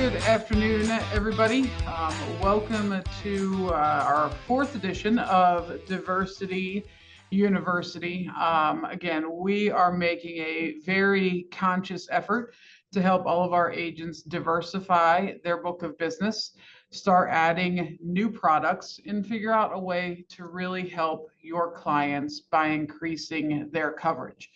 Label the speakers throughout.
Speaker 1: Good afternoon, everybody. Welcome to our fourth edition of Diversity University. Again, we are making a very conscious effort to help all of our agents diversify their book of business, start adding new products, and figure out a way to really help your clients by increasing their coverage.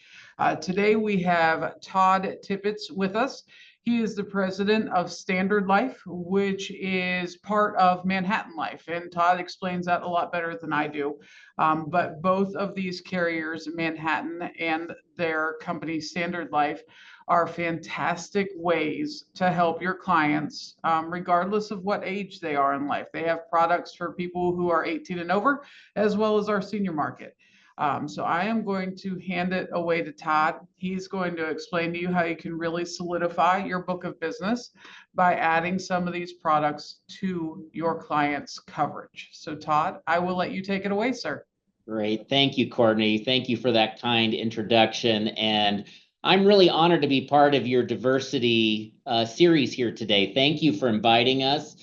Speaker 1: Today, we have Todd Tippett with us. He is the president of Standard Life, which is part of Manhattan Life. And Todd explains that a lot better than I do. But both of these carriers, Manhattan and their company, Standard Life, are fantastic ways to help your clients, regardless of what age they are in life. They have products for people who are 18 and over, as well as our senior market. So I am going to hand it away to Todd. He's going to explain to you how you can really solidify your book of business by adding some of these products to your client's coverage. So Todd, I will let you take it away, sir.
Speaker 2: Great. Thank you, Courtney. Thank you for that kind introduction. And I'm really honored to be part of your diversity series here today. Thank you for inviting us,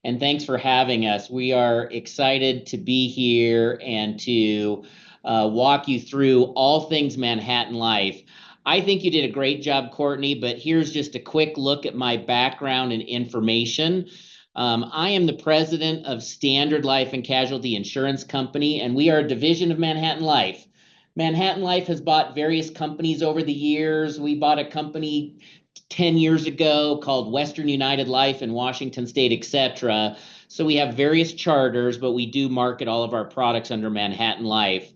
Speaker 2: and thanks for having us. We are excited to be here and to walk you through all things Manhattan Life. I think you did a great job, Courtney, but here's just a quick look at my background and information. I am the president of Standard Life and Casualty Insurance Company, and we are a division of Manhattan Life. Manhattan Life has bought various companies over the years. We bought a company 10 years ago called Western United Life in Washington State, etc. So we have various charters, but we do market all of our products under Manhattan Life.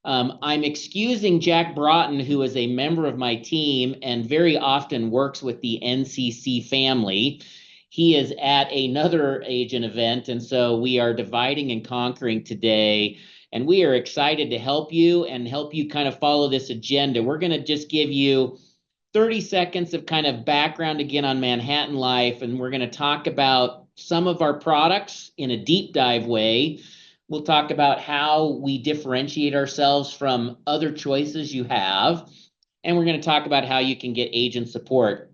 Speaker 2: I'm excusing Jack Broughton, who is a member of my team and very often works with the NCC family. He is at another agent event, and so we are dividing and conquering today, and we are excited to help you and help you kind of follow this agenda. We're going to just give you 30 seconds of kind of background again on Manhattan Life, and we're going to talk about some of our products in a deep dive way. We'll talk about how we differentiate ourselves from other choices you have, and we're going to talk about how you can get agent support.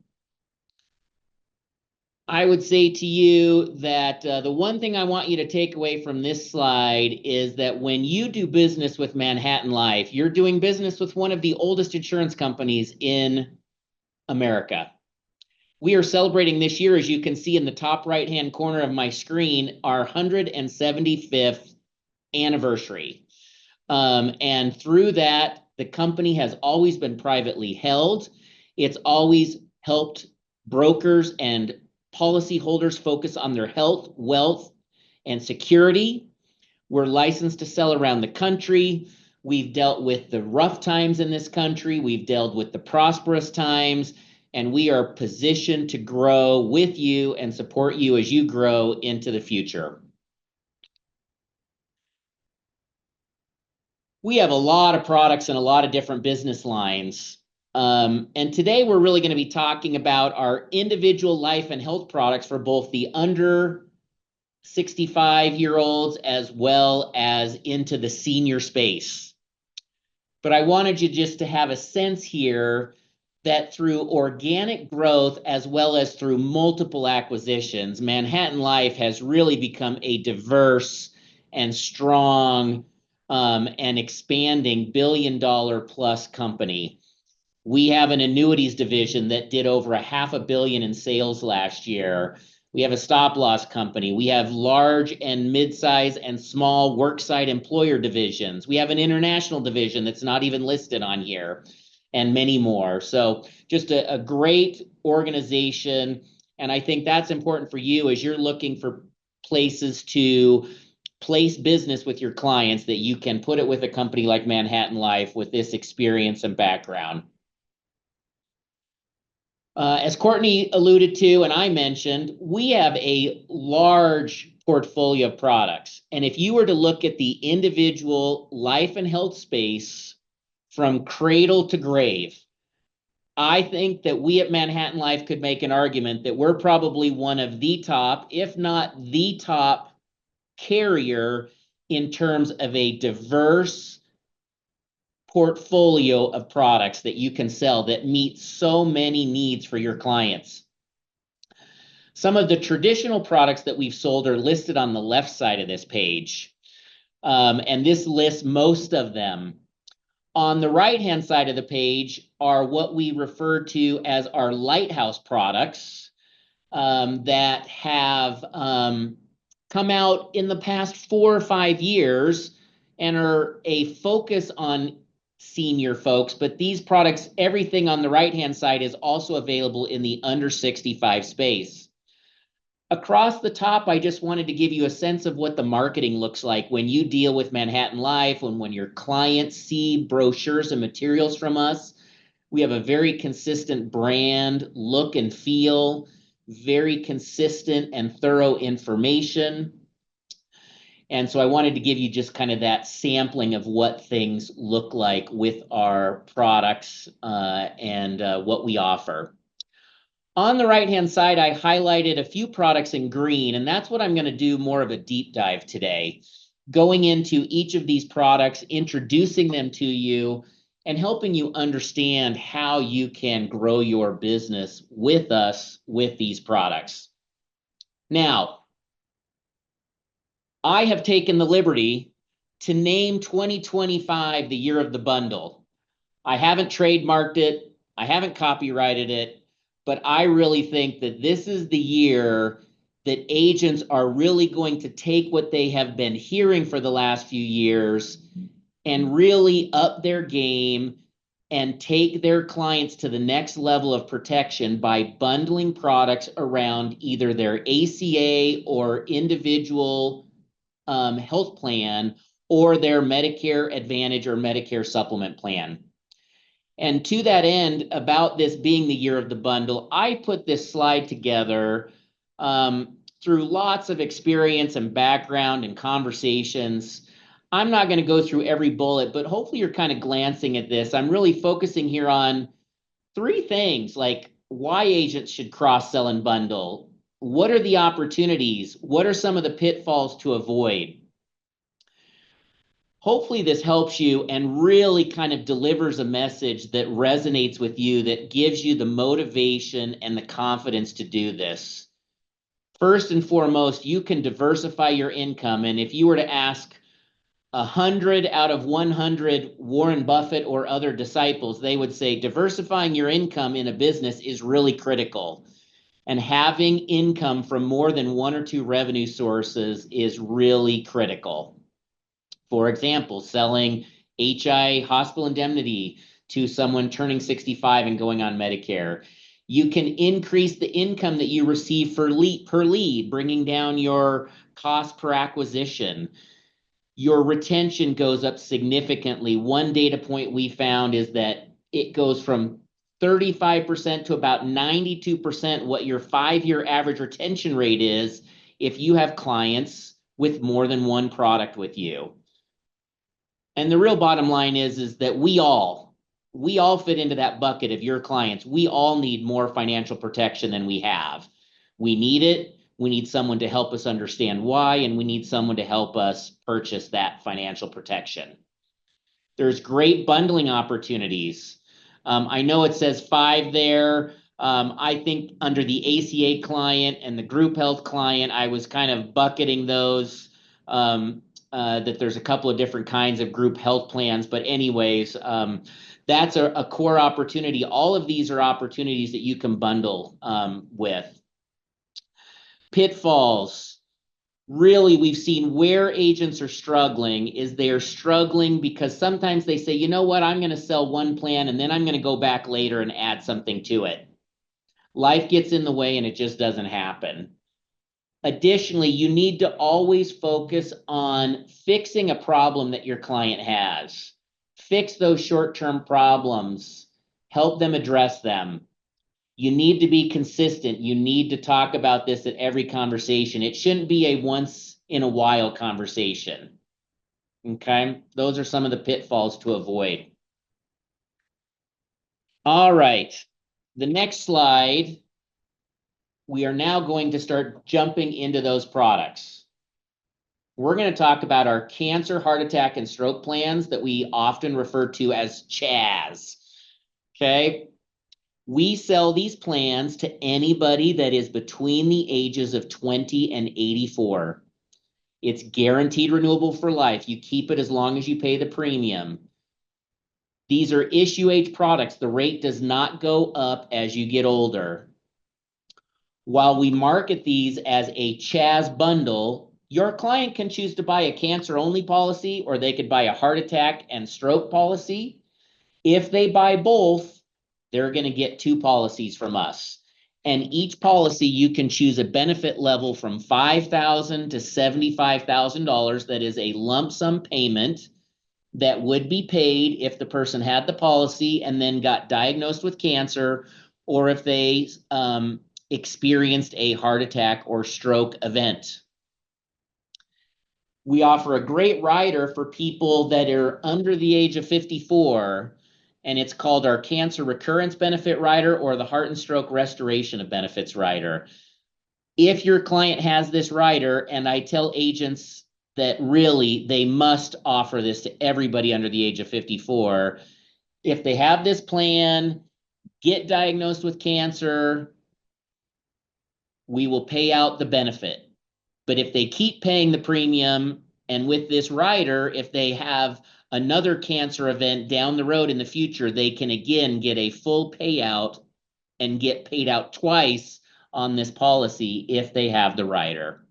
Speaker 2: I would say to you that the one thing I want you to take away from this slide is that when you do business with Manhattan Life, you're doing business with one of the oldest insurance companies in America. We are celebrating this year, as you can see in the top right-hand corner of my screen, our 175th anniversary. And through that, the company has always been privately held. It's always helped brokers and policyholders focus on their health, wealth, and security. We're licensed to sell around the country. We've dealt with the rough times in this country. We've dealt with the prosperous times, and we are positioned to grow with you and support you as you grow into the future. We have a lot of products and a lot of different business lines. And today we're really going to be talking about our individual life and health products for both the under 65-year-olds as well as into the senior space. But I wanted you just to have a sense here that through organic growth as well as through multiple acquisitions, Manhattan Life has really become a diverse and strong and expanding billion-dollar-plus company. We have an annuities division that did over $500 million in sales last year. We have a stop-loss company. We have large and mid-size and small worksite employer divisions. We have an international division that's not even listed on here, and many more. So just a great organization, and I think that's important for you as you're looking for places to place business with your clients, that you can put it with a company like Manhattan Life with this experience and background. As Courtney alluded to and I mentioned, we have a large portfolio of products. And if you were to look at the individual life and health space from cradle to grave, I think that we at Manhattan Life could make an argument that we're probably one of the top, if not the top, carrier in terms of a diverse portfolio of products that you can sell that meet so many needs for your clients. Some of the traditional products that we've sold are listed on the left side of this page. And this lists most of them. On the right-hand side of the page are what we refer to as our lighthouse products that have come out in the past 4 or 5 years and are a focus on senior folks. But these products, everything on the right-hand side is also available in the under 65 space. Across the top, I just wanted to give you a sense of what the marketing looks like when you deal with Manhattan Life, when your clients see brochures and materials from us. We have a very consistent brand, look and feel, very consistent and thorough information. And so I wanted to give you just kind of that sampling of what things look like with our products and what we offer. On the right-hand side, I highlighted a few products in green, and that's what I'm going to do more of a deep dive today, going into each of these products, introducing them to you, and helping you understand how you can grow your business with us with these products. Now, I have taken the liberty to name 2025 the year of the bundle. I haven't trademarked it. I haven't copyrighted it. But I really think that this is the year that agents are really going to take what they have been hearing for the last few years and really up their game and take their clients to the next level of protection by bundling products around either their ACA or individual health plan or their Medicare Advantage or Medicare Supplement plan. And to that end, about this being the year of the bundle, I put this slide together through lots of experience and background and conversations. I'm not going to go through every bullet, but hopefully you're kind of glancing at this. I'm really focusing here on 3 things, like why agents should cross-sell and bundle. What are the opportunities? What are some of the pitfalls to avoid? Hopefully this helps you and really kind of delivers a message that resonates with you, that gives you the motivation and the confidence to do this. First and foremost, you can diversify your income. And if you were to ask 100 out of 100 Warren Buffett or other disciples, they would say diversifying your income in a business is really critical. And having income from more than 1 or 2 revenue sources is really critical. For example, selling HI hospital indemnity to someone turning 65 and going on Medicare. You can increase the income that you receive per lead, bringing down your cost per acquisition. Your retention goes up significantly. One data point we found is that it goes from 35% to about 92% what your 5-year average retention rate is if you have clients with more than 1 product with you. And the real bottom line is that we all fit into that bucket of your clients. We all need more financial protection than we have. We need it. We need someone to help us understand why, and we need someone to help us purchase that financial protection. There's great bundling opportunities. I know it says 5 there. I think under the ACA client and the group health client, I was kind of bucketing those. That there's a couple of different kinds of group health plans. But anyways, that's a core opportunity. All of these are opportunities that you can bundle with. Pitfalls. Really, we've seen where agents are struggling is they are struggling because sometimes they say, you know what, I'm going to sell one plan and then I'm going to go back later and add something to it. Life gets in the way and it just doesn't happen. Additionally, you need to always focus on fixing a problem that your client has. Fix those short-term problems. Help them address them. You need to be consistent. You need to talk about this at every conversation. It shouldn't be a once-in-a-while conversation. Okay? Those are some of the pitfalls to avoid. All right. The next slide. We are now going to start jumping into those products. We're going to talk about our cancer, heart attack, and stroke plans that we often refer to as CHAZ. Okay. We sell these plans to anybody that is between the ages of 20 and 84. It's guaranteed renewable for life. You keep it as long as you pay the premium. These are issue age products. The rate does not go up as you get older. While we market these as a Chaz bundle, your client can choose to buy a cancer-only policy, or they could buy a heart attack and stroke policy. If they buy both, they're going to get 2 policies from us. And each policy, you can choose a benefit level from $5,000 to $75,000. That is a lump sum payment that would be paid if the person had the policy and then got diagnosed with cancer, or if they experienced a heart attack or stroke event. We offer a great rider for people that are under the age of 54, and it's called our Cancer Recurrence Benefit Rider, or the Heart and Stroke Restoration of Benefits Rider. If your client has this rider, and I tell agents that really they must offer this to everybody under the age of 54, if they have this plan, get diagnosed with cancer, we will pay out the benefit. But if they keep paying the premium, and with this rider, if they have another cancer event down the road in the future, they can again get a full payout and get paid out twice on this policy if they have the rider.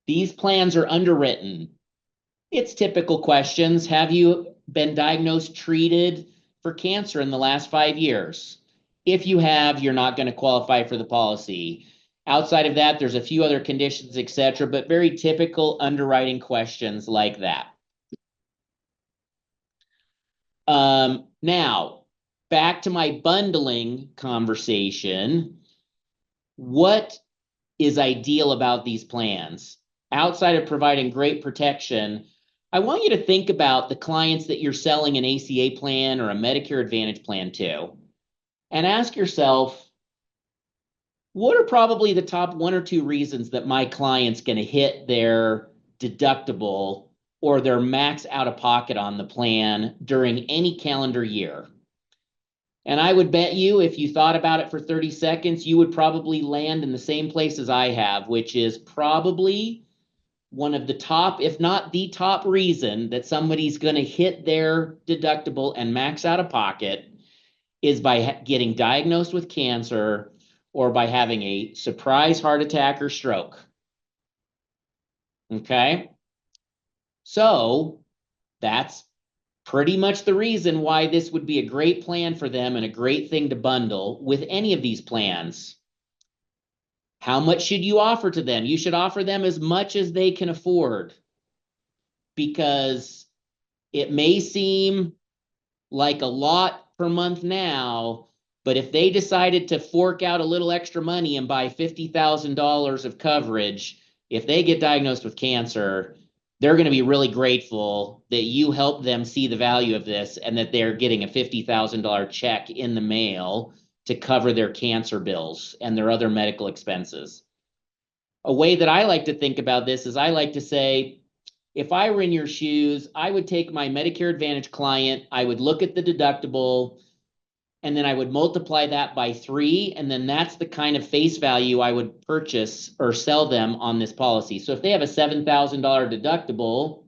Speaker 2: These plans are underwritten. It's typical questions. Have you been diagnosed, treated for cancer in the last 5 years? If you have, you're not going to qualify for the policy. Outside of that, there's a few other conditions, etc., but very typical underwriting questions like that. Now, back to my bundling conversation. What is ideal about these plans? Outside of providing great protection, I want you to think about the clients that you're selling an ACA plan or a Medicare Advantage plan to, and ask yourself, what are probably the top 1 or 2 reasons that my client's going to hit their deductible or their max out of pocket on the plan during any calendar year? And I would bet you, if you thought about it for 30 seconds, you would probably land in the same place as I have, which is probably one of the top, if not the top reason that somebody's going to hit their deductible and max out of pocket is by getting diagnosed with cancer or by having a surprise heart attack or stroke. Okay? So that's pretty much the reason why this would be a great plan for them and a great thing to bundle with any of these plans. How much should you offer to them? You should offer them as much as they can afford, because it may seem like a lot per month now, but if they decided to fork out a little extra money and buy $50,000 of coverage, if they get diagnosed with cancer, they're going to be really grateful that you helped them see the value of this and that they're getting a $50,000 check in the mail to cover their cancer bills and their other medical expenses. A way that I like to think about this is I like to say, if I were in your shoes, I would take my Medicare Advantage client, I would look at the deductible, and then I would multiply that by 3, and then that's the kind of face value I would purchase or sell them on this policy. So if they have a $7,000 deductible,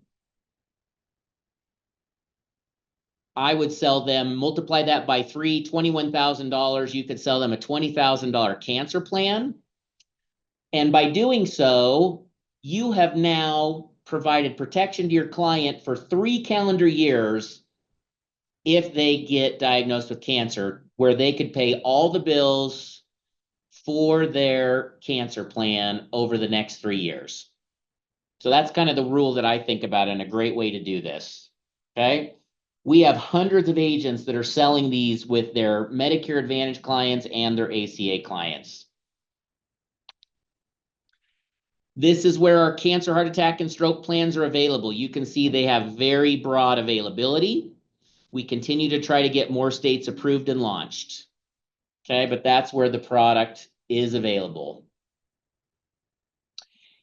Speaker 2: I would sell them, multiply that by 3, $21,000. You could sell them a $20,000 cancer plan. And by doing so, you have now provided protection to your client for 3 calendar years if they get diagnosed with cancer, where they could pay all the bills for their cancer plan over the next 3 years. So that's kind of the rule that I think about, and a great way to do this. Okay. We have hundreds of agents that are selling these with their Medicare Advantage clients and their ACA clients. This is where our cancer, heart attack, and stroke plans are available. You can see they have very broad availability. We continue to try to get more states approved and launched. Okay, but that's where the product is available.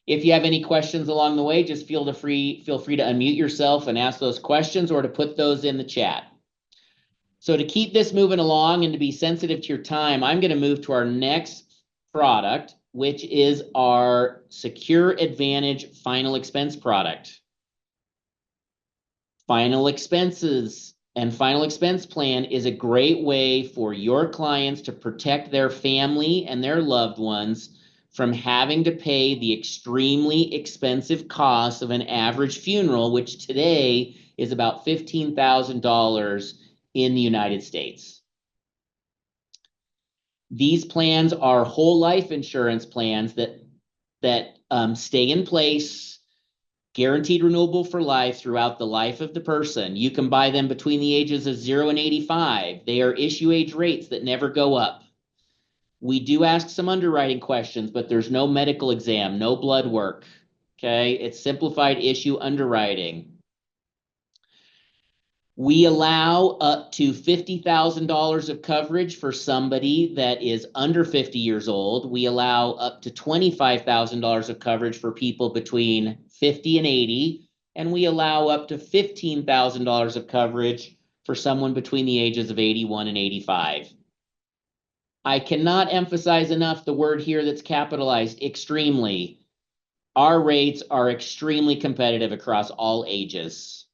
Speaker 2: If you have any questions along the way, just feel free to unmute yourself and ask those questions, or to put those in the chat. So to keep this moving along and to be sensitive to your time, I'm going to move to our next product, which is our Secure Advantage Final Expense product. Final expenses and final expense plan is a great way for your clients to protect their family and their loved ones from having to pay the extremely expensive cost of an average funeral, which today is about $15,000 in the United States. These plans are whole life insurance plans that stay in place, guaranteed renewable for life throughout the life of the person. You can buy them between the ages of 0 and 85. They are issue age rates that never go up. We do ask some underwriting questions, but there's no medical exam, no blood work. Okay, it's simplified issue underwriting. We allow up to $50,000 of coverage for somebody that is under 50 years old. We allow up to $25,000 of coverage for people between 50 and 80. And we allow up to $15,000 of coverage for someone between the ages of 81 and 85. I cannot emphasize enough the word here that's capitalized, extremely. Our rates are extremely competitive across all ages.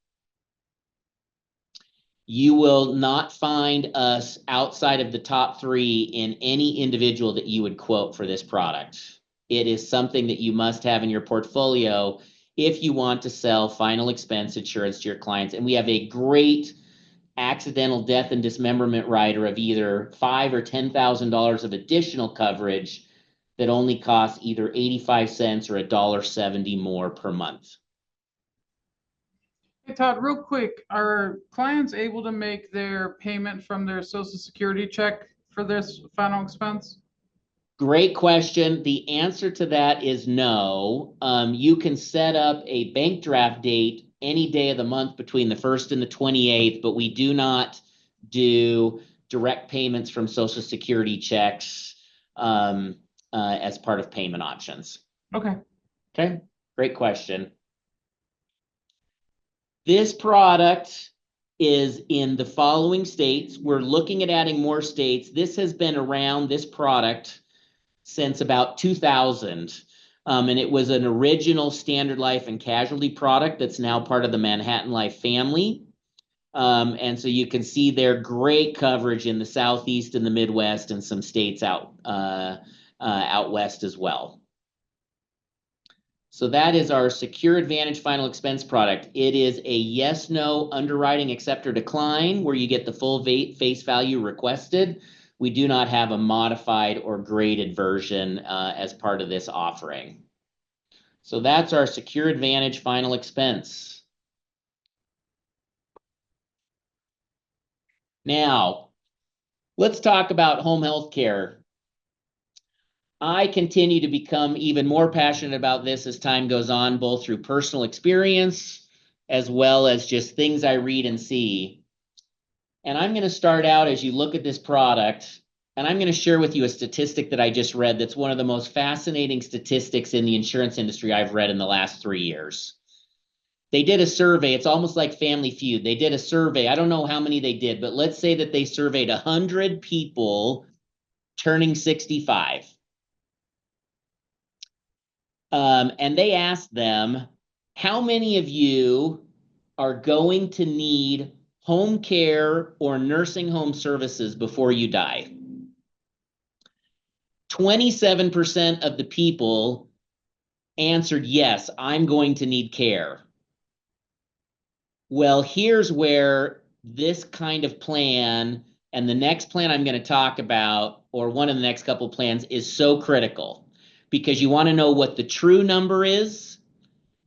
Speaker 2: You will not find us outside of the top 3 in any individual that you would quote for this product. It is something that you must have in your portfolio if you want to sell final expense insurance to your clients. And we have a great accidental death and dismemberment rider of either $5,000 or $10,000 of additional coverage that only costs either 85 cents or $1.70 more per month.
Speaker 1: Hey, Todd, real quick, are clients able to make their payment from their Social Security check for this final expense?
Speaker 2: Great question. The answer to that is no. You can set up a bank draft date any day of the month between the 1st and the 28th, but we do not do direct payments from Social Security checks as part of payment options.
Speaker 1: Okay.
Speaker 2: Okay, great question. This product is in the following states. We're looking at adding more states. This has been around, this product, since about 2000. And it was an original standard life and casualty product that's now part of the Manhattan Life family. And so you can see their great coverage in the Southeast and the Midwest and some states out west as well. So that is our Secure Advantage Final Expense product. It is a yes/no underwriting accept or decline where you get the full face value requested. We do not have a modified or graded version as part of this offering. So that's our Secure Advantage Final Expense. Now, let's talk about home health care. I continue to become even more passionate about this as time goes on, both through personal experience as well as just things I read and see. And I'm going to start out as you look at this product, and I'm going to share with you a statistic that I just read that's one of the most fascinating statistics in the insurance industry I've read in the last 3 years. They did a survey. It's almost like Family Feud. They did a survey. I don't know how many they did, but let's say that they surveyed 100 people turning 65. And they asked them, how many of you are going to need home care or nursing home services before you die? 27% of the people answered, yes, I'm going to need care. Well, here's where this kind of plan and the next plan I'm going to talk about, or one of the next couple plans, is so critical, because you want to know what the true number is.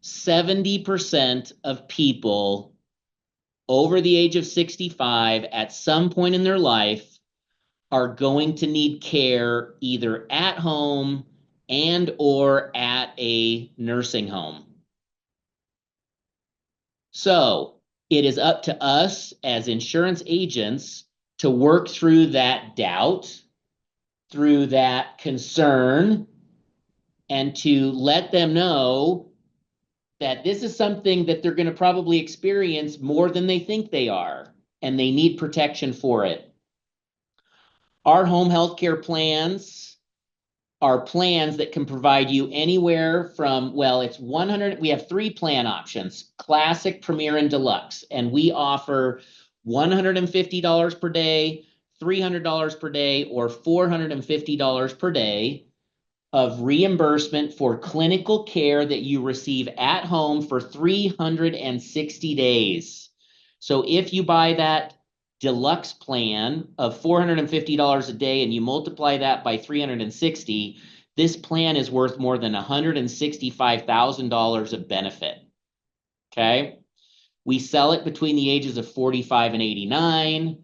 Speaker 2: 70% of people over the age of 65 at some point in their life are going to need care either at home and or at a nursing home. So it is up to us as insurance agents to work through that doubt, through that concern, and to let them know that this is something that they're going to probably experience more than they think they are. and they need protection for it. Our home health care plans are plans that can provide you anywhere from, well, it's 100, we have 3 plan options, Classic, Premier, and Deluxe, and we offer $150 per day, $300 per day, or $450 per day of reimbursement for clinical care that you receive at home for 360 days. So if you buy that deluxe plan of $450 a day and you multiply that by 360, this plan is worth more than $165,000 of benefit. Okay. We sell it between the ages of 45 and 89.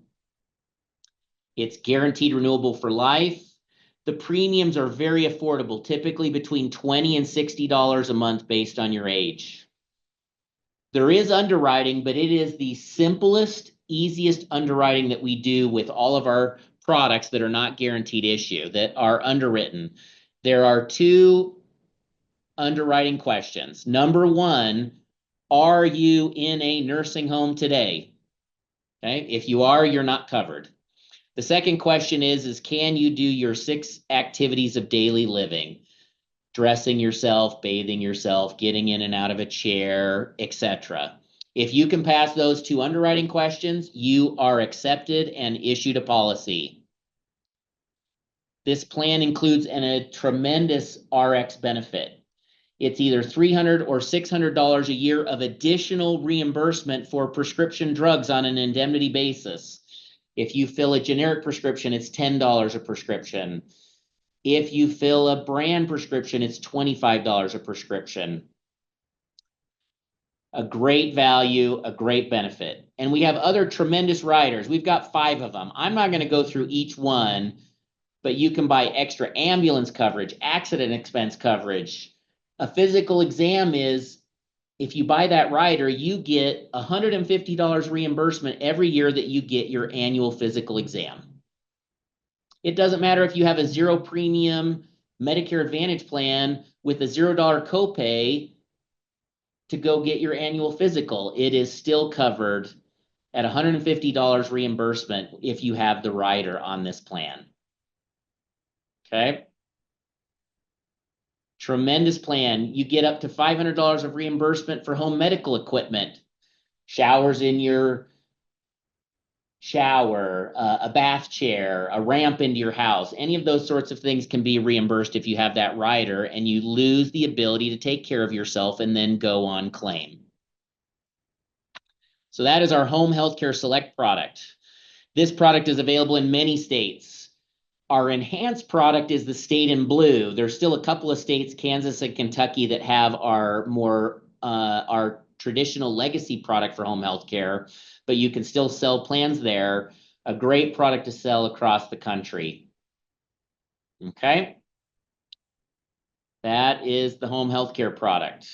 Speaker 2: It's guaranteed renewable for life. The premiums are very affordable, typically between $20 and $60 a month based on your age. There is underwriting, but it is the simplest, easiest underwriting that we do with all of our products that are not guaranteed issue, that are underwritten. There are 2 underwriting questions. Number 1, are you in a nursing home today? Okay, if you are, you're not covered. The second question is can you do your 6 activities of daily living? Dressing yourself, bathing yourself, getting in and out of a chair, etc. If you can pass those 2 underwriting questions, you are accepted and issued a policy. This plan includes a tremendous RX benefit. It's either $300 or $600 a year of additional reimbursement for prescription drugs on an indemnity basis. If you fill a generic prescription, it's $10 a prescription. If you fill a brand prescription, it's $25 a prescription. A great value, a great benefit. And we have other tremendous riders. We've got 5 of them. I'm not going to go through each one, but you can buy extra ambulance coverage, accident expense coverage. A physical exam is, if you buy that rider, you get $150 reimbursement every year that you get your annual physical exam. It doesn't matter if you have a 0 premium Medicare Advantage plan with a $0 copay to go get your annual physical. It is still covered at $150 reimbursement if you have the rider on this plan. Okay. Tremendous plan. You get up to $500 of reimbursement for home medical equipment, showers in your shower, a bath chair, a ramp into your house. Any of those sorts of things can be reimbursed if you have that rider, and you lose the ability to take care of yourself and then go on claim. So that is our Home Healthcare Select product. This product is available in many states. Our enhanced product is the state in blue. There's still a couple of states, Kansas and Kentucky, that have our traditional legacy product for home health care, but you can still sell plans there. A great product to sell across the country. Okay. That is the home health care product.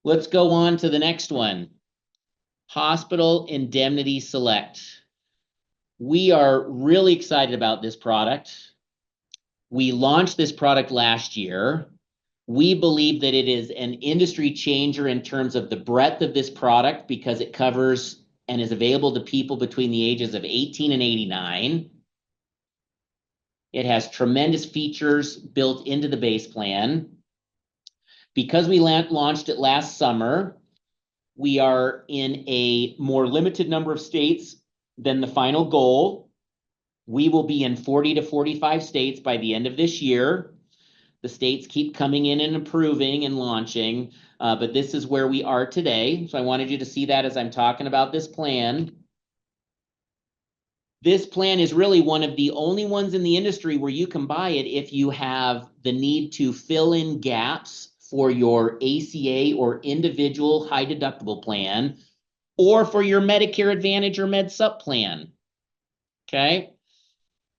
Speaker 2: Let's go on to the next one. Hospital Indemnity Select. We are really excited about this product. We launched this product last year. We believe that it is an industry changer in terms of the breadth of this product because it covers and is available to people between the ages of 18 and 89. It has tremendous features built into the base plan. Because we launched it last summer, we are in a more limited number of states than the final goal. We will be in 40 to 45 states by the end of this year. The states keep coming in and approving and launching, but this is where we are today. So I wanted you to see that as I'm talking about this plan. This plan is really one of the only ones in the industry where you can buy it if you have the need to fill in gaps for your ACA or individual high deductible plan, or for your Medicare Advantage or Med Sup plan. Okay.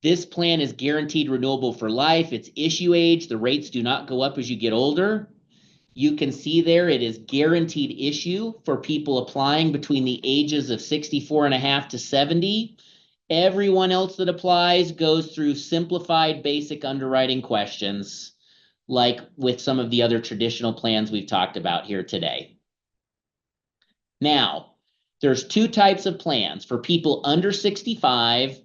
Speaker 2: This plan is guaranteed renewable for life. It's issue age. The rates do not go up as you get older. You can see there it is guaranteed issue for people applying between the ages of 64 and a half to 70. Everyone else that applies goes through simplified basic underwriting questions, like with some of the other traditional plans we've talked about here today. Now, there's two types of plans. For people under 65,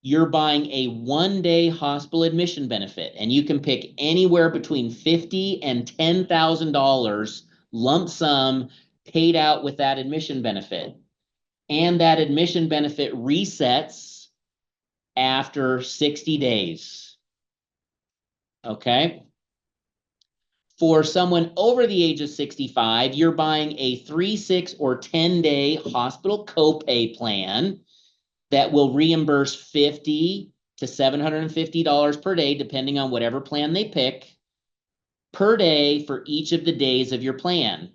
Speaker 2: you're buying a 1-day hospital admission benefit, and you can pick anywhere between $50,000 and $10,000 lump sum paid out with that admission benefit. And that admission benefit resets after 60 days. Okay. For someone over the age of 65, you're buying a 3, 6, or 10-day hospital copay plan that will reimburse $50 to $750 per day, depending on whatever plan they pick, per day for each of the days of your plan.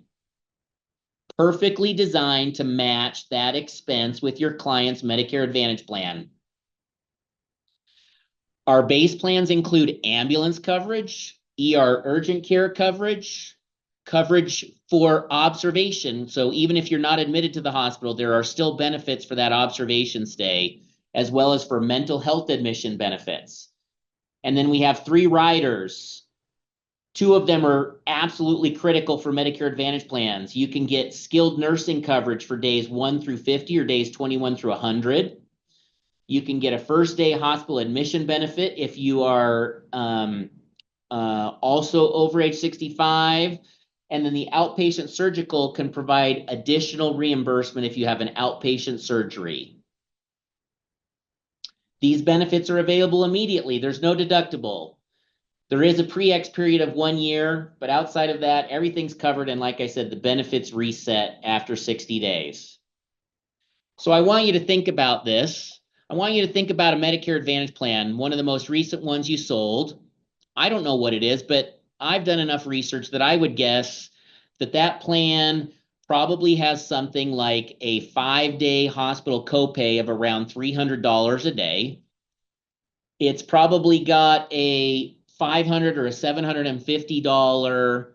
Speaker 2: Perfectly designed to match that expense with your client's Medicare Advantage plan. Our base plans include ambulance coverage, ER urgent care coverage, coverage for observation. So even if you're not admitted to the hospital, there are still benefits for that observation stay, as well as for mental health admission benefits. And then we have 3 riders. 2 of them are absolutely critical for Medicare Advantage plans. You can get skilled nursing coverage for days 1 through 50 or days 21 through 100. You can get a first day hospital admission benefit if you are also over age 65. And then the outpatient surgical can provide additional reimbursement if you have an outpatient surgery. These benefits are available immediately. There's no deductible. There is a pre-X period of 1 year, but outside of that, everything's covered. And like I said, the benefits reset after 60 days. So I want you to think about this. I want you to think about a Medicare Advantage plan, one of the most recent ones you sold. I don't know what it is, but I've done enough research that I would guess that that plan probably has something like a 5-day hospital copay of around $300 a day. It's probably got a $500 or a $750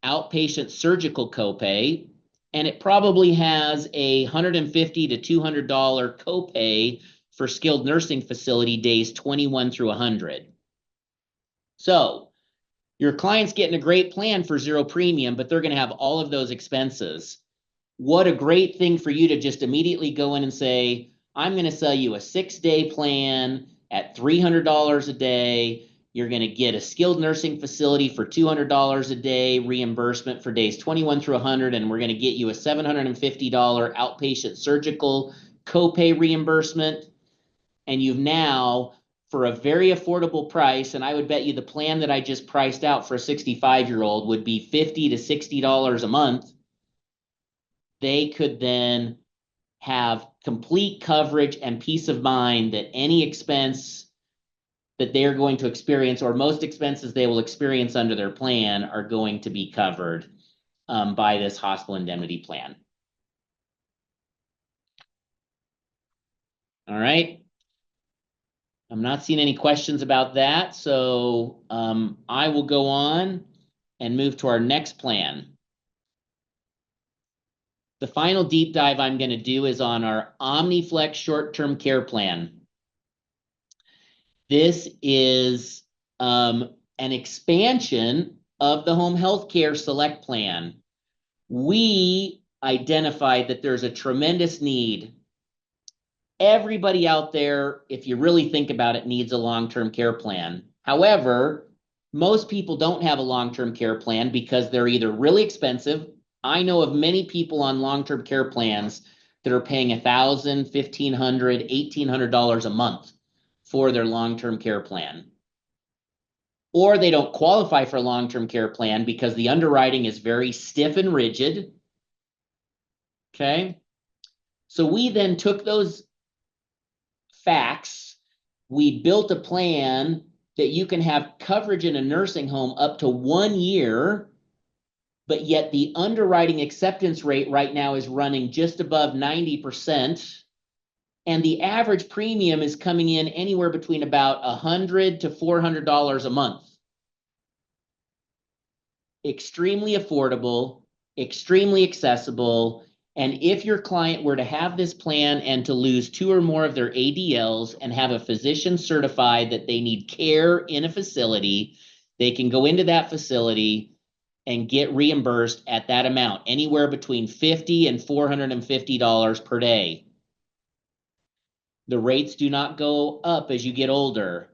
Speaker 2: outpatient surgical copay, and it probably has a $150 to $200 copay for skilled nursing facility days 21 through 100. So your client's getting a great plan for 0 premium, but they're going to have all of those expenses. What a great thing for you to just immediately go in and say, I'm going to sell you a 6-day plan at $300 a day. You're going to get a skilled nursing facility for $200 a day reimbursement for days 21 through 100, and we're going to get you a $750 outpatient surgical copay reimbursement. And you've now, for a very affordable price, and I would bet you the plan that I just priced out for a 65-year-old would be $50 to $60 a month. They could then have complete coverage and peace of mind that any expense that they're going to experience, or most expenses they will experience under their plan, are going to be covered by this hospital indemnity plan. All right. I'm not seeing any questions about that, so I will go on and move to our next plan. The final deep dive I'm going to do is on our OmniFlex short-term care plan. This is an expansion of the Home Health Care Select plan. We identified that there's a tremendous need. Everybody out there, if you really think about it, needs a long-term care plan. However, most people don't have a long-term care plan because they're either really expensive. I know of many people on long-term care plans that are paying $1,000, $1,500, $1,800 a month for their long-term care plan. Or they don't qualify for a long-term care plan because the underwriting is very stiff and rigid. Okay. So we then took those facts, we built a plan that you can have coverage in a nursing home up to 1 year, but yet the underwriting acceptance rate right now is running just above 90%. And the average premium is coming in anywhere between about $100 to $400 a month. Extremely affordable, extremely accessible. And if your client were to have this plan and to lose 2 or more of their ADLs and have a physician certified that they need care in a facility, they can go into that facility and get reimbursed at that amount, anywhere between $50 and $450 per day. The rates do not go up as you get older.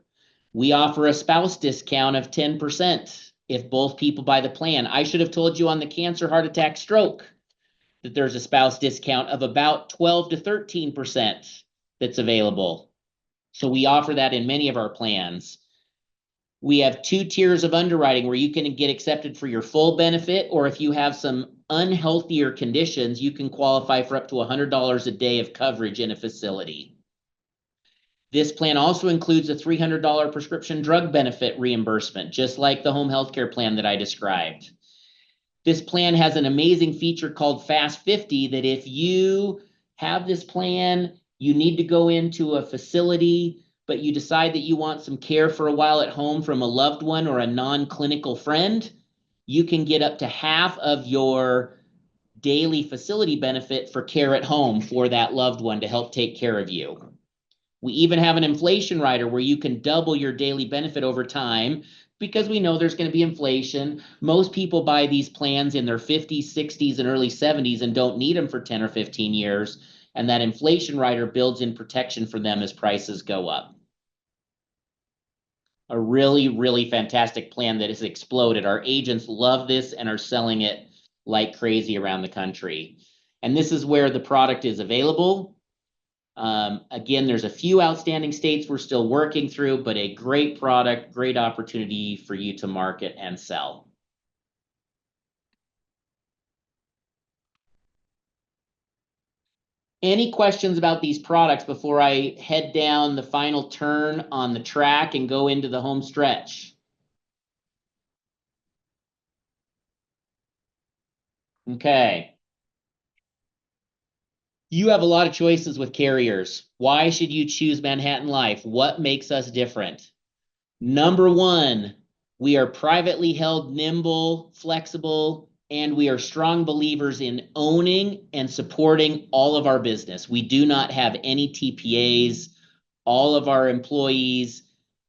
Speaker 2: We offer a spouse discount of 10% if both people buy the plan. I should have told you on the cancer, heart attack, stroke that there's a spouse discount of about 12 to 13% that's available. So we offer that in many of our plans. We have 2 tiers of underwriting where you can get accepted for your full benefit, or if you have some unhealthier conditions, you can qualify for up to $100 a day of coverage in a facility. This plan also includes a $300 prescription drug benefit reimbursement, just like the home healthcare plan that I described. This plan has an amazing feature called Fast 50 that if you have this plan, you need to go into a facility, but you decide that you want some care for a while at home from a loved one or a non-clinical friend, you can get up to half of your daily facility benefit for care at home for that loved one to help take care of you. We even have an inflation rider where you can double your daily benefit over time because we know there's going to be inflation. Most people buy these plans in their 50s, 60s, and early 70s and don't need them for 10 or 15 years. And that inflation rider builds in protection for them as prices go up. A really, really fantastic plan that has exploded. Our agents love this and are selling it like crazy around the country. And this is where the product is available. Again, there's a few outstanding states we're still working through, but a great product, great opportunity for you to market and sell. Any questions about these products before I head down the final turn on the track and go into the home stretch? Okay. You have a lot of choices with carriers. Why should you choose Manhattan Life? What makes us different? Number one, we are privately held, nimble, flexible, and we are strong believers in owning and supporting all of our business. We do not have any TPAs. All of our employees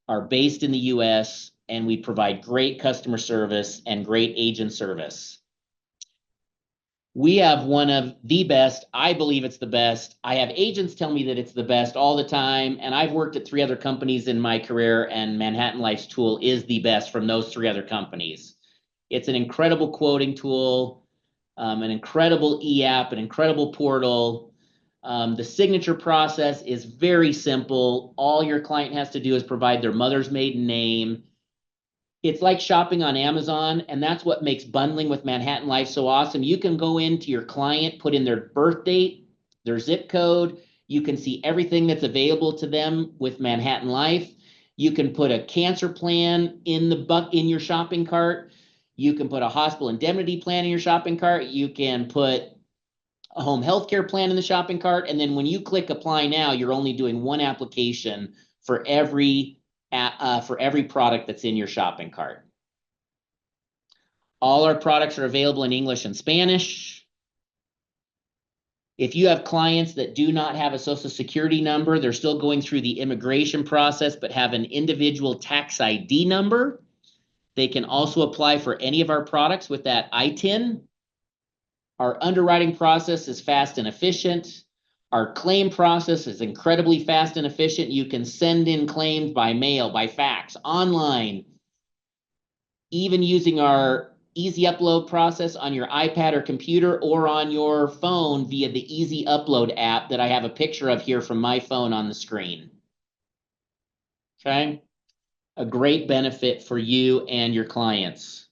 Speaker 2: are based in the US, and we provide great customer service and great agent service. We have one of the best. I believe it's the best. I have agents tell me that it's the best all the time. And I've worked at 3 other companies in my career, and Manhattan Life's tool is the best from those 3 other companies. It's an incredible quoting tool, an incredible e-app, an incredible portal. The signature process is very simple. All your client has to do is provide their mother's maiden name. It's like shopping on Amazon, and that's what makes bundling with Manhattan Life so awesome. You can go into your client, put in their birth date, their zip code. You can see everything that's available to them with Manhattan Life. You can put a cancer plan in your shopping cart. You can put a hospital indemnity plan in your shopping cart. You can put a home healthcare plan in the shopping cart. And then when you click apply now, you're only doing one application for every product that's in your shopping cart. All our products are available in English and Spanish. If you have clients that do not have a Social Security number, they're still going through the immigration process, but have an individual tax ID number, they can also apply for any of our products with that ITIN. Our underwriting process is fast and efficient. Our claim process is incredibly fast and efficient. You can send in claims by mail, by fax, online, even using our easy upload process on your iPad or computer or on your phone via the easy upload app that I have a picture of here from my phone on the screen. Okay? A great benefit for you and your clients.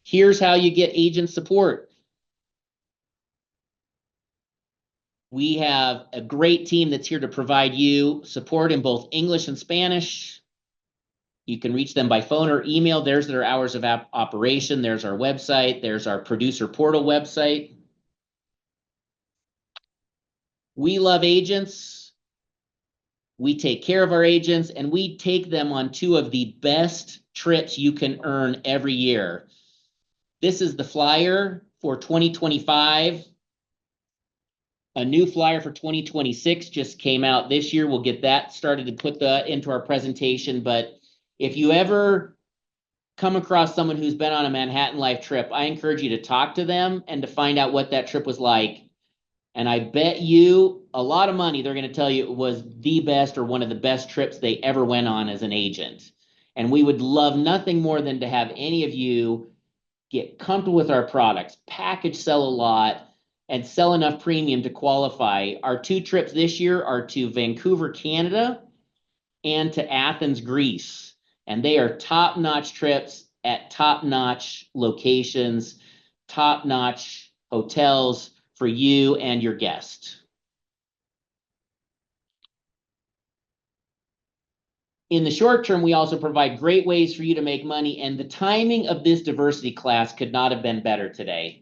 Speaker 2: Here's how you get agent support. We have a great team that's here to provide you support in both English and Spanish. You can reach them by phone or email. There's their hours of operation. There's our website. There's our producer portal website. We love agents. We take care of our agents, and we take them on 2 of the best trips you can earn every year. This is the flyer for 2025. A new flyer for 2026 just came out this year. We'll get that started to put into our presentation. But if you ever come across someone who's been on a Manhattan Life trip, I encourage you to talk to them and to find out what that trip was like. And I bet you a lot of money they're going to tell you it was the best or one of the best trips they ever went on as an agent. And we would love nothing more than to have any of you get comfortable with our products, package sell a lot, and sell enough premium to qualify. Our 2 trips this year are to Vancouver, Canada, and to Athens, Greece. And they are top-notch trips at top-notch locations, top-notch hotels for you and your guest. In the short term, we also provide great ways for you to make money, and the timing of this diversity class could not have been better today.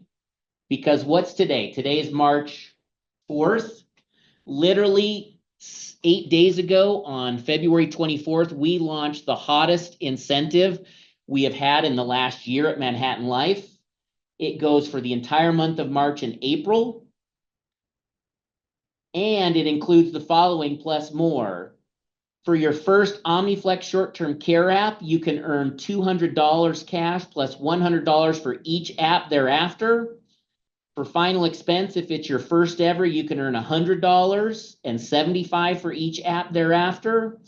Speaker 2: Because what's today? Today is March 4th. Literally 8 days ago on February 24th, we launched the hottest incentive we have had in the last year at Manhattan Life. It goes for the entire month of March and April. And it includes the following plus more. For your first OmniFlex short-term care app, you can earn $200 cash plus $100 for each app thereafter. For final expense, if it's your first ever, you can earn $100 and $75 for each app thereafter.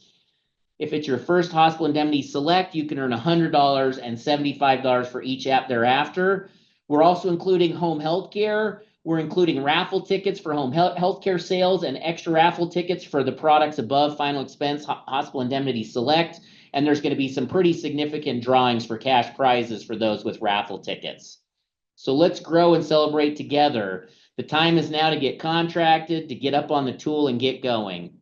Speaker 2: If it's your first Hospital Indemnity Select, you can earn $100 and $75 for each app thereafter. We're also including home health care. We're including raffle tickets for home health care sales and extra raffle tickets for the products above final expense Hospital Indemnity Select. And there's going to be some pretty significant drawings for cash prizes for those with raffle tickets. So let's grow and celebrate together. The time is now to get contracted, to get up on the tool and get going.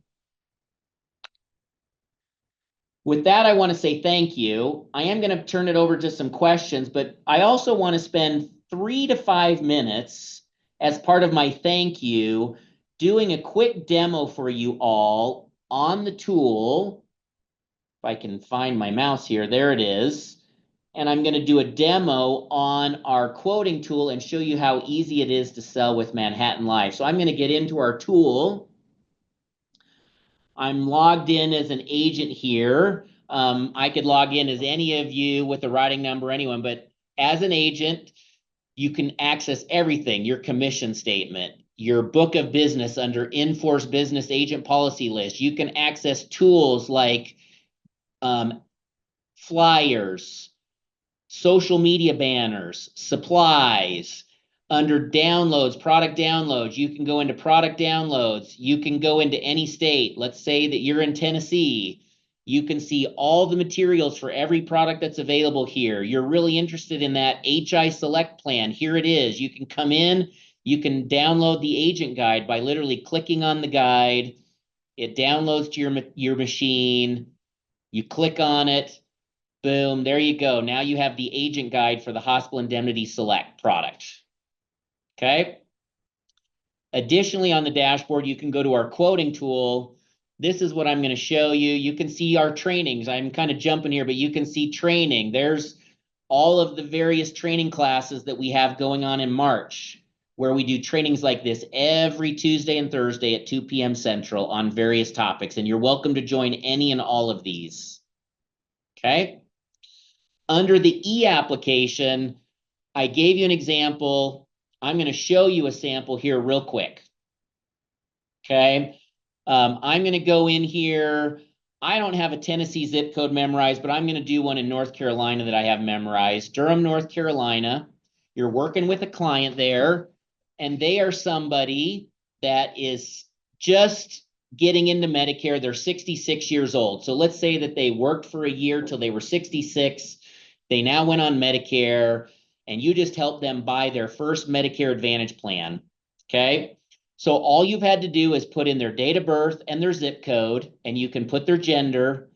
Speaker 2: With that, I want to say thank you. I am going to turn it over to some questions, but I also want to spend 3 to 5 minutes as part of my thank you doing a quick demo for you all on the tool. If I can find my mouse here, there it is. And I'm going to do a demo on our quoting tool and show you how easy it is to sell with Manhattan Life. So I'm going to get into our tool. I'm logged in as an agent here. I could log in as any of you with the routing number, anyone, but as an agent, you can access everything, your commission statement, your book of business under in-force business agent policy list. You can access tools like flyers, social media banners, supplies. Under downloads, product downloads, you can go into product downloads. You can go into any state. Let's say that you're in Tennessee. You can see all the materials for every product that's available here. You're really interested in that HI Select plan. Here it is. You can come in. You can download the agent guide by literally clicking on the guide. It downloads to your machine. You click on it. Boom, there you go. Now you have the agent guide for the Hospital Indemnity Select product. Okay. Additionally, on the dashboard, you can go to our quoting tool. This is what I'm going to show you. You can see our trainings. I'm kind of jumping here, but you can see training. There's all of the various training classes that we have going on in March, where we do trainings like this every Tuesday and Thursday at 2 p.m. Central on various topics. And you're welcome to join any and all of these. Okay. Under the e-application, I gave you an example. I'm going to show you a sample here real quick. Okay. I'm going to go in here. I don't have a Tennessee zip code memorized, but I'm going to do one in North Carolina that I have memorized. Durham, North Carolina. You're working with a client there, and they are somebody that is just getting into Medicare. They're 66 years old. So let's say that they worked for a year till they were 66. They now went on Medicare, and you just helped them buy their first Medicare Advantage plan. Okay. So all you've had to do is put in their date of birth and their zip code, and you can put their gender.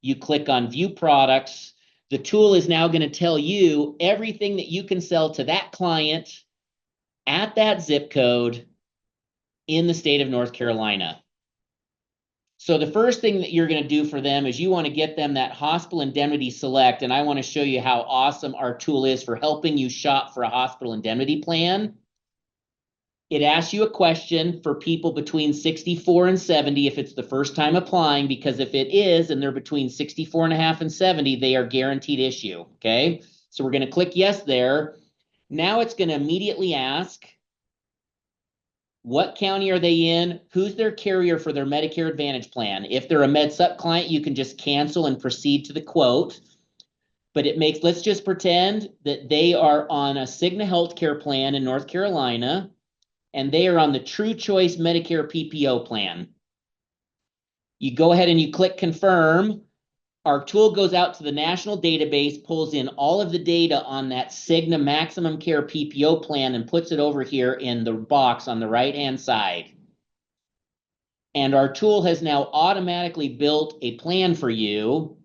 Speaker 2: You click on view products. The tool is now going to tell you everything that you can sell to that client at that zip code in the state of North Carolina. So the first thing that you're going to do for them is you want to get them that Hospital Indemnity Select, and I want to show you how awesome our tool is for helping you shop for a hospital indemnity plan. It asks you a question for people between 64 and 70 if it's the first time applying, because if it is and they're between 64 and a half and 70, they are guaranteed issue. Okay, so we're going to click yes there. Now it's going to immediately ask, what county are they in? Who's their carrier for their Medicare Advantage plan? If they're a MedSup client, you can just cancel and proceed to the quote. But it makes, let's just pretend that they are on a Cigna healthcare plan in North Carolina, and they are on the True Choice Medicare PPO plan. You go ahead and you click confirm. Our tool goes out to the national database, pulls in all of the data on that Cigna Maximum Care PPO plan, and puts it over here in the box on the right-hand side. And our tool has now automatically built a plan for you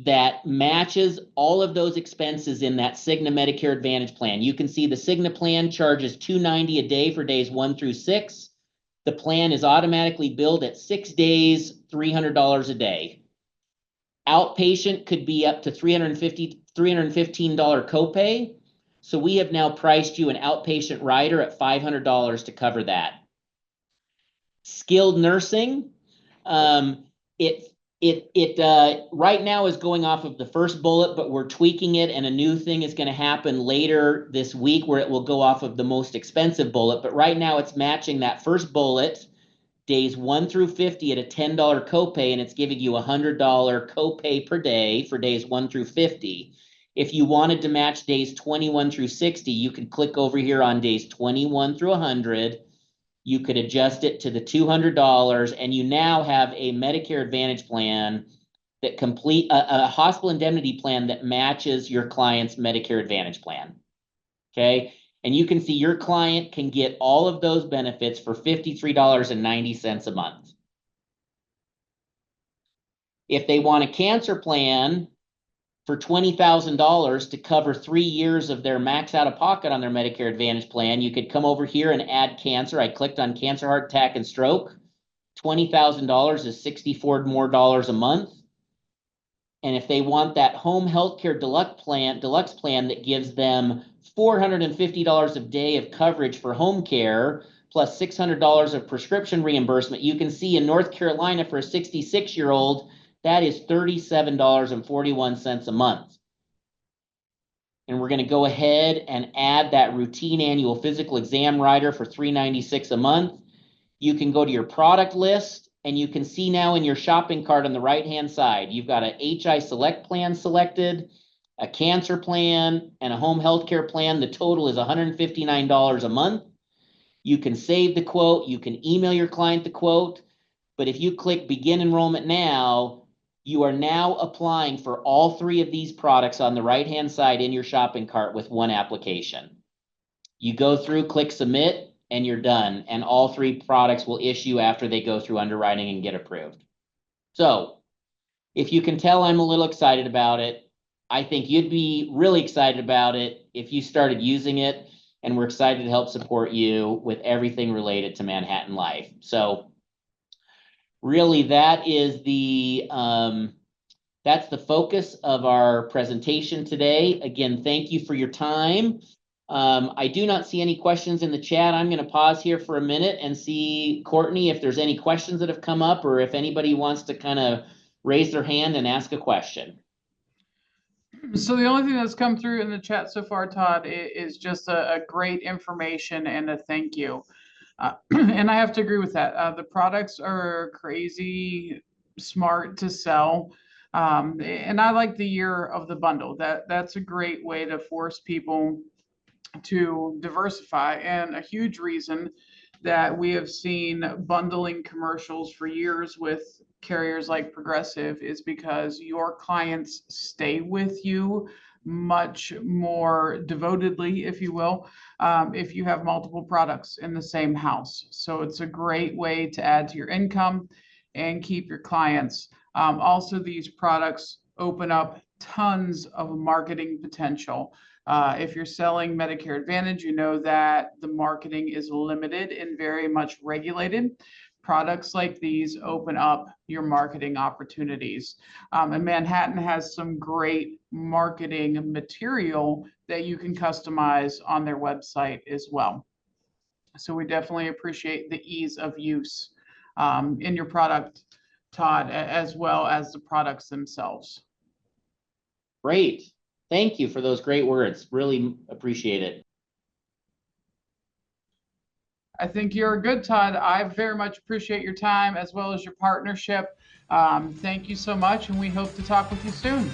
Speaker 2: that matches all of those expenses in that Cigna Medicare Advantage plan. You can see the Cigna plan charges $290 a day for days 1 through 6. The plan is automatically billed at 6 days, $300 a day. Outpatient could be up to $315 copay. So we have now priced you an outpatient rider at $500 to cover that. Skilled nursing, it right now is going off of the first bullet, but we're tweaking it, and a new thing is going to happen later this week where it will go off of the most expensive bullet. But right now it's matching that first bullet, days 1 through 50 at a $10 copay, and it's giving you a $100 copay per day for days 1 through 50. If you wanted to match days 21 through 60, you could click over here on days 21 through 100. You could adjust it to the $200, and you now have a Medicare Advantage plan that a hospital indemnity plan that matches your client's Medicare Advantage plan. Okay, and you can see your client can get all of those benefits for $53.90 a month. If they want a cancer plan for $20,000 to cover 3 years of their max out of pocket on their Medicare Advantage plan, you could come over here and add cancer. I clicked on cancer, heart attack, and stroke. $20,000 is $64 more a month. And if they want that home healthcare deluxe plan that gives them $450 a day of coverage for home care, plus $600 of prescription reimbursement, you can see in North Carolina for a 66-year-old, that is $37.41 a month. And we're going to go ahead and add that routine annual physical exam rider for $396 a month. You can go to your product list, and you can see now in your shopping cart on the right-hand side, you've got a HI Select plan selected, a cancer plan, and a home health care plan. The total is $159 a month. You can save the quote. You can email your client the quote. But if you click Begin Enrollment Now, you are now applying for all 3 of these products on the right-hand side in your shopping cart with one application. You go through, click Submit, and you're done. And all 3 products will issue after they go through underwriting and get approved. So if you can tell, I'm a little excited about it. I think you'd be really excited about it if you started using it, and we're excited to help support you with everything related to Manhattan Life. So really, that is that's the focus of our presentation today. Again, thank you for your time. I do not see any questions in the chat. I'm going to pause here for a minute and see, Courtney, if there's any questions that have come up, or if anybody wants to kind of raise their hand and ask a question.
Speaker 1: So the only thing that's come through in the chat so far, Todd, is just a great information and a thank you. And I have to agree with that. The products are crazy smart to sell. And I like the year of the bundle. That's a great way to force people to diversify. And a huge reason that we have seen bundling commercials for years with carriers like Progressive is because your clients stay with you much more devotedly, if you will, if you have multiple products in the same house. So it's a great way to add to your income and keep your clients. Also, these products open up tons of marketing potential. If you're selling Medicare Advantage, you know that the marketing is limited and very much regulated. Products like these open up your marketing opportunities. And Manhattan has some great marketing material that you can customize on their website as well. So we definitely appreciate the ease of use in your product, Todd, as well as the products themselves.
Speaker 2: Great. Thank you for those great words. Really appreciate it.
Speaker 1: I think you're good, Todd. I very much appreciate your time as well as your partnership. Thank you so much, and we hope to talk with you soon.